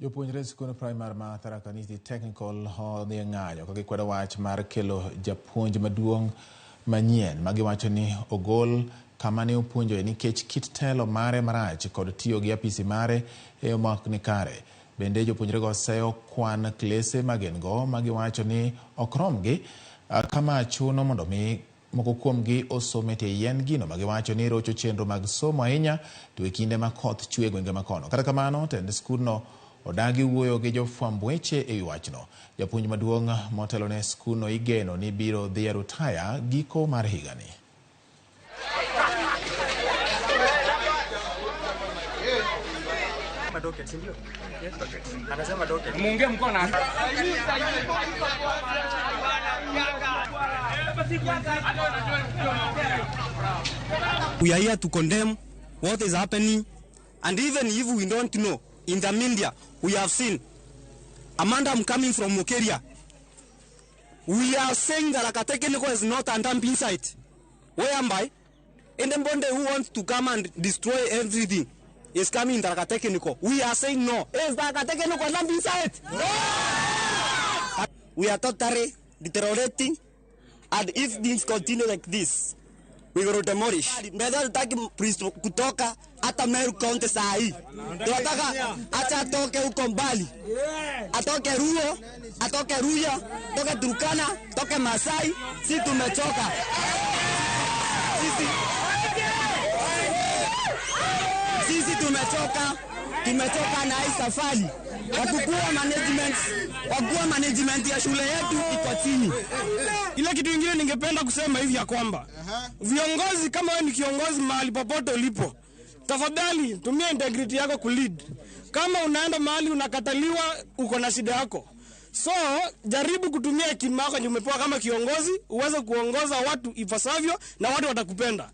Jopuonjre skul primar ma Tharaka Nithi Technical odhi ng'anyo ka gikwedo wach mar kelo japuonj maduong manyien ma giwacho ni ogol kama ne opuonjoe nikech kit telo mare marach kod tiyo gi apisi mare e yo maok ni kare. Bende jopuonjre go seyo kwan klese magen-go ma giwacho ni ok romgi kama chuno mondo mi moko kuomgi osome te yien gino ma giwacho ni rocho chenro mag somo ahinya to e kinde ma koth chwe gwenge makono. Kata kamano, tend skulno odagi wuoyo gi jofwamb weche e wachno. Japuonj maduong' motelo ne skulno igeno ni biro dhi rutaya giko mar higani. We are here to condemn what is happening, and even if we don't know, in the media we have seen Amanda coming from Mokeria. We are saying that Tharaka Technical is not a dumping site, whereby anybody who wants to come and destroy everything is coming in Tharaka Technical. We are saying no. Is Tharaka Technical a dumping site? No! We are totally deteriorating, and if things continue like this, we will demolish. Mbele tutaki priest kutoka hata Meru County saa hii. Tunataka acha atoke huko mbali. Atoke Ruo, atoke Ruya, atoke Turkana, atoke Masai. Sisi tumechoka. Sisi tumechoka. Tumechoka na hii safari. Wakuwa management ya shule yetu iko chini. Ile kitu kingine ningependa kusema hivi ya kwamba viongozi, kama wewe ni kiongozi mahali popote ulipo, tafadhali tumia integrity yako kulead. Kama unaenda mahali unakataliwa, uko na shida yako. So jaribu kutumia hekima yako umepewa kama kiongozi, uweze kuongoza watu ipasavyo na watu watakupenda.